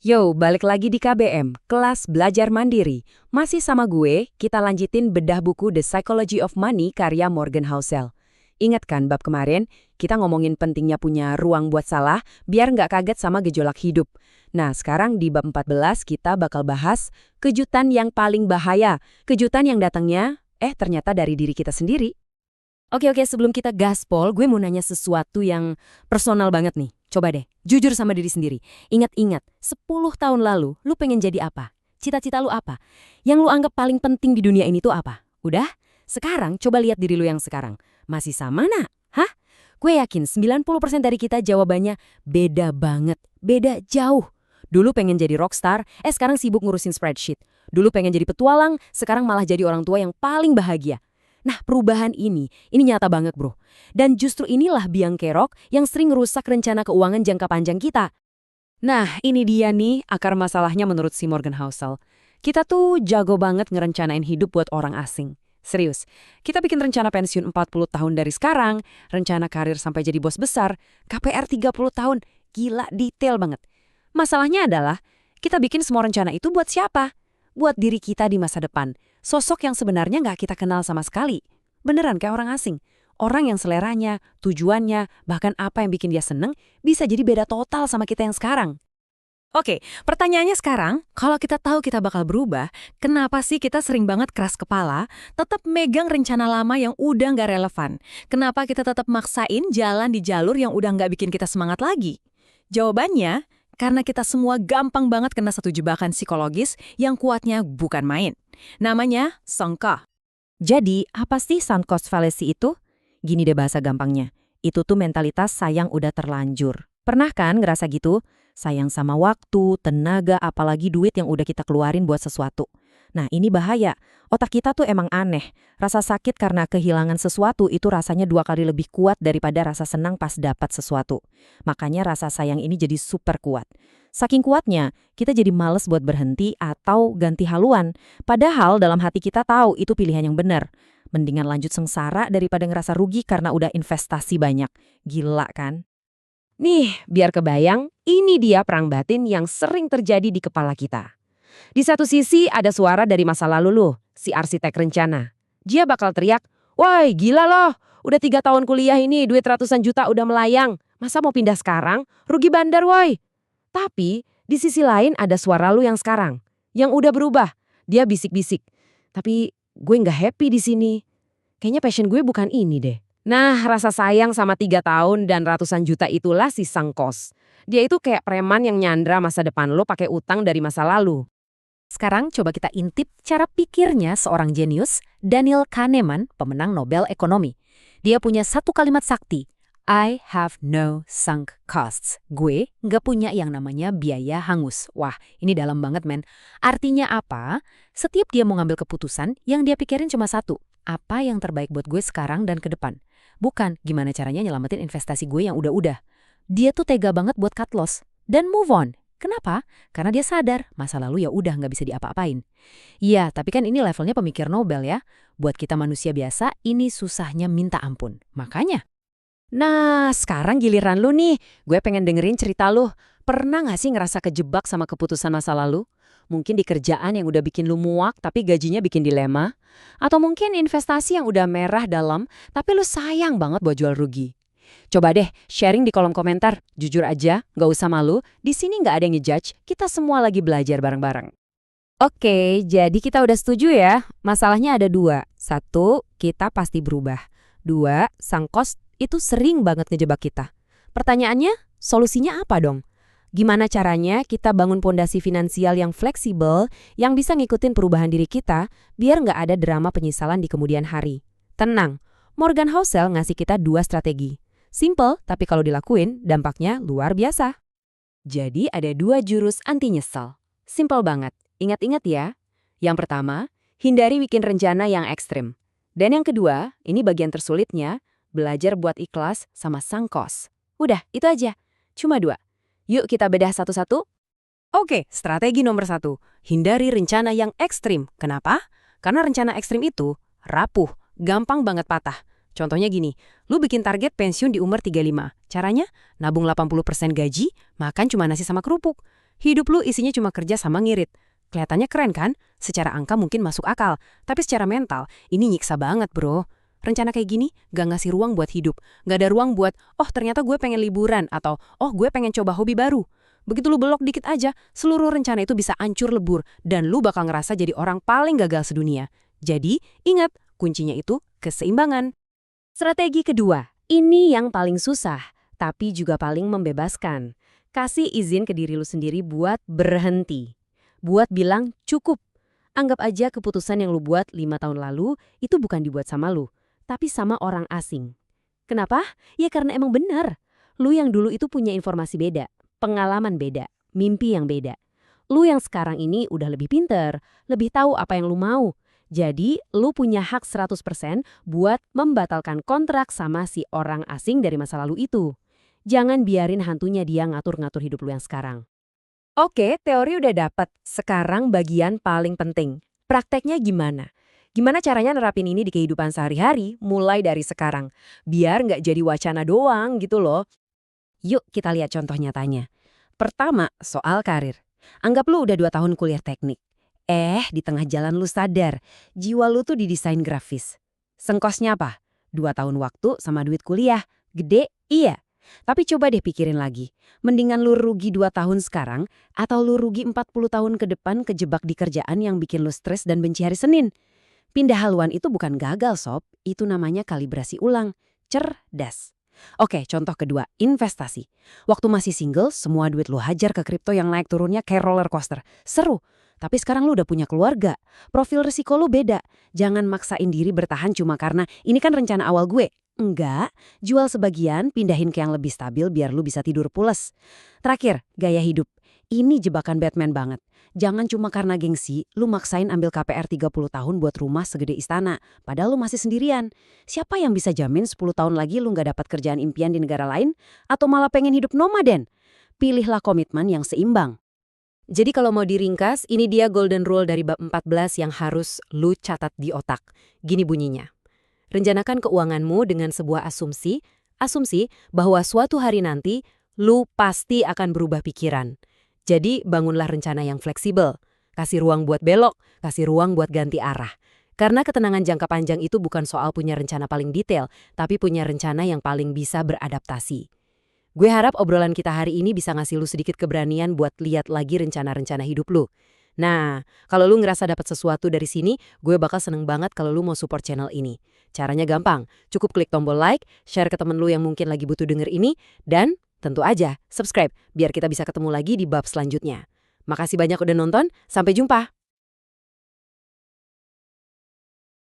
Yo, balik lagi di KBM, kelas belajar mandiri. Masih sama gue, kita lanjutin bedah buku The Psychology of Money karya Morgan Housel. Ingat kan bab kemarin, kita ngomongin pentingnya punya ruang buat salah, biar nggak kaget sama gejolak hidup. Nah, sekarang di bab 14 kita bakal bahas kejutan yang paling bahaya. Kejutan yang datangnya, ternyata dari diri kita sendiri. Oke, sebelum kita gaspol, gue mau nanya sesuatu yang personal banget nih. Coba deh, jujur sama diri sendiri. Ingat-ingat, 10 tahun lalu, lu pengen jadi apa? Cita-cita lu apa? Yang lu anggap paling penting di dunia ini tuh apa? Udah? Sekarang, coba lihat diri lu yang sekarang. Masih sama, nak? Hah? Gue yakin 90% dari kita jawabannya beda banget. Beda jauh. Dulu pengen jadi rockstar, sekarang sibuk ngurusin spreadsheet. Dulu pengen jadi petualang, sekarang malah jadi orang tua yang paling bahagia. Nah, perubahan ini nyata banget, bro. Dan justru inilah biang kerok yang sering merusak rencana keuangan jangka panjang kita. Nah, ini dia nih akar masalahnya menurut si Morgan Housel. Kita tuh jago banget ngerencanain hidup buat orang asing. Serius, kita bikin rencana pensiun 40 tahun dari sekarang, rencana karir sampai jadi bos besar, KPR 30 tahun, gila detail banget. Masalahnya adalah, kita bikin semua rencana itu buat siapa? Buat diri kita di masa depan. Sosok yang sebenarnya nggak kita kenal sama sekali. Beneran kayak orang asing. Orang yang seleranya, tujuannya, bahkan apa yang bikin dia seneng, bisa jadi beda total sama kita yang sekarang. Oke, pertanyaannya sekarang, kalau kita tahu kita bakal berubah, kenapa sih kita sering banget keras kepala, tetap megang rencana lama yang udah nggak relevan? Kenapa kita tetap maksain jalan di jalur yang udah nggak bikin kita semangat lagi? Jawabannya, karena kita semua gampang banget kena satu jebakan psikologis yang kuatnya bukan main. Namanya sunk cost. Jadi, apa sih sunk cost fallacy itu? Gini deh bahasa gampangnya. Itu tuh mentalitas sayang udah terlanjur. Pernah kan ngerasa gitu? Sayang sama waktu, tenaga, apalagi duit yang udah kita keluarin buat sesuatu. Nah, ini bahaya. Otak kita tuh emang aneh. Rasa sakit karena kehilangan sesuatu itu rasanya 2 kali lebih kuat daripada rasa senang pas dapat sesuatu. Makanya rasa sayang ini jadi super kuat. Saking kuatnya, kita jadi males buat berhenti atau ganti haluan. Padahal dalam hati kita tahu itu pilihan yang benar. Mendingan lanjut sengsara daripada ngerasa rugi karena udah investasi banyak. Gila kan? Nih, biar kebayang, ini dia perang batin yang sering terjadi di kepala kita. Di satu sisi ada suara dari masa lalu lu, si arsitek rencana. Dia bakal teriak, "Woi, gila loh, udah 3 tahun kuliah ini duit ratusan juta udah melayang. Masa mau pindah sekarang? Rugi bandar woi." Tapi di sisi lain ada suara lu yang sekarang, yang udah berubah. Dia bisik-bisik, "Tapi gue nggak happy di sini. Kayaknya passion gue bukan ini deh." Nah, rasa sayang sama 3 tahun dan ratusan juta itulah si sunk cost. Dia itu kayak preman yang nyandra masa depan lo pakai utang dari masa lalu. Sekarang coba kita intip cara pikirnya seorang jenius, Daniel Kahneman, pemenang Nobel Ekonomi. Dia punya satu kalimat sakti, I have no sunk costs. Gue nggak punya yang namanya biaya hangus. Wah, ini dalam banget men. Artinya apa? Setiap dia mau ngambil keputusan, yang dia pikirin cuma satu. Apa yang terbaik buat gue sekarang dan ke depan? Bukan gimana caranya nyelamatin investasi gue yang udah-udah. Dia tuh tega banget buat cut loss dan move on. Kenapa? Karena dia sadar masa lalu ya udah nggak bisa diapa-apain. Iya, tapi kan ini levelnya pemikir Nobel ya. Buat kita manusia biasa, ini susahnya minta ampun. Makanya. Nah, sekarang giliran lu nih. Gue pengen dengerin cerita lu. Pernah nggak sih ngerasa kejebak sama keputusan masa lalu? Mungkin di kerjaan yang udah bikin lu muak tapi gajinya bikin dilema. Atau mungkin investasi yang udah merah dalam tapi lu sayang banget buat jual rugi. Coba deh sharing di kolom komentar. Jujur aja, nggak usah malu. Di sini nggak ada yang ngejudge. Kita semua lagi belajar bareng-bareng. Oke, jadi kita udah setuju ya. Masalahnya ada 2. 1, kita pasti berubah. 2, sunk cost itu sering banget ngejebak kita. Pertanyaannya, solusinya apa dong? Gimana caranya kita bangun pondasi finansial yang fleksibel, yang bisa ngikutin perubahan diri kita, biar nggak ada drama penyesalan di kemudian hari? Tenang, Morgan Housel ngasih kita 2 strategi. Simple, tapi kalau dilakuin, dampaknya luar biasa. Jadi ada 2 jurus anti nyesel. Simple banget, ingat-ingat ya. Yang pertama, hindari bikin rencana yang ekstrim. Dan yang kedua, ini bagian tersulitnya, belajar buat ikhlas sama sunk cost. Udah, itu aja. Cuma 2. Yuk kita bedah satu-satu. Oke, strategi nomor 1. Hindari rencana yang ekstrim. Kenapa? Karena rencana ekstrim itu rapuh, gampang banget patah. Contohnya gini, lu bikin target pensiun di umur 35. Caranya, nabung 80% gaji, makan cuma nasi sama kerupuk. Hidup lu isinya cuma kerja sama ngirit. Kelihatannya keren kan? Secara angka mungkin masuk akal, tapi secara mental, ini nyiksa banget bro. Rencana kayak gini gak ngasih ruang buat hidup. Gak ada ruang buat, oh ternyata gue pengen liburan, atau oh gue pengen coba hobi baru. Begitu lu belok dikit aja, seluruh rencana itu bisa hancur lebur, dan lu bakal ngerasa jadi orang paling gagal sedunia. Jadi, ingat, kuncinya itu keseimbangan. Strategi kedua, ini yang paling susah, tapi juga paling membebaskan. Kasih izin ke diri lu sendiri buat berhenti. Buat bilang cukup. Anggap aja keputusan yang lu buat 5 tahun lalu itu bukan dibuat sama lu, tapi sama orang asing. Kenapa? Ya karena emang benar. Lu yang dulu itu punya informasi beda, pengalaman beda, mimpi yang beda. Lu yang sekarang ini udah lebih pinter, lebih tahu apa yang lu mau. Jadi, lu punya hak 100% buat membatalkan kontrak sama si orang asing dari masa lalu itu. Jangan biarin hantunya dia ngatur-ngatur hidup lu yang sekarang. Oke, teori udah dapet. Sekarang bagian paling penting. Prakteknya gimana? Gimana caranya nerapin ini di kehidupan sehari-hari mulai dari sekarang? Biar nggak jadi wacana doang gitu loh. Yuk kita lihat contoh nyatanya. Pertama, soal karir. Anggap lu udah 2 tahun kuliah teknik. Di tengah jalan lu sadar, jiwa lu tuh di desain grafis. Sengkosnya apa? 2 tahun waktu sama duit kuliah. Gede? Iya. Tapi coba deh pikirin lagi. Mendingan lu rugi 2 tahun sekarang, atau lu rugi 40 tahun ke depan kejebak di kerjaan yang bikin lu stres dan benci hari Senin. Pindah haluan itu bukan gagal sob, itu namanya kalibrasi ulang. Cerdas. Oke, contoh kedua, investasi. Waktu masih single, semua duit lu hajar ke kripto yang naik turunnya kayak roller coaster. Seru. Tapi sekarang lu udah punya keluarga. Profil risiko lu beda. Jangan maksain diri bertahan cuma karena ini kan rencana awal gue. Enggak, jual sebagian, pindahin ke yang lebih stabil biar lu bisa tidur pules. Terakhir, gaya hidup. Ini jebakan Batman banget. Jangan cuma karena gengsi, lu maksain ambil KPR 30 tahun buat rumah segede istana. Padahal lu masih sendirian. Siapa yang bisa jamin 10 tahun lagi lu nggak dapat kerjaan impian di negara lain? Atau malah pengen hidup nomaden? Pilihlah komitmen yang seimbang. Jadi kalau mau diringkas, ini dia golden rule dari bab 14 yang harus lu catat di otak. Gini bunyinya. Rencanakan keuanganmu dengan sebuah asumsi bahwa suatu hari nanti lu pasti akan berubah pikiran. Jadi bangunlah rencana yang fleksibel. Kasih ruang buat belok, kasih ruang buat ganti arah. Karena ketenangan jangka panjang itu bukan soal punya rencana paling detail, tapi punya rencana yang paling bisa beradaptasi. Gue harap obrolan kita hari ini bisa ngasih lu sedikit keberanian buat lihat lagi rencana-rencana hidup lu. Nah, kalau lu ngerasa dapat sesuatu dari sini, gue bakal seneng banget kalau lu mau support channel ini. Caranya gampang, cukup klik tombol like, share ke temen lu yang mungkin lagi butuh denger ini, dan tentu aja subscribe biar kita bisa ketemu lagi di bab selanjutnya. Makasih banyak udah nonton, sampai jumpa!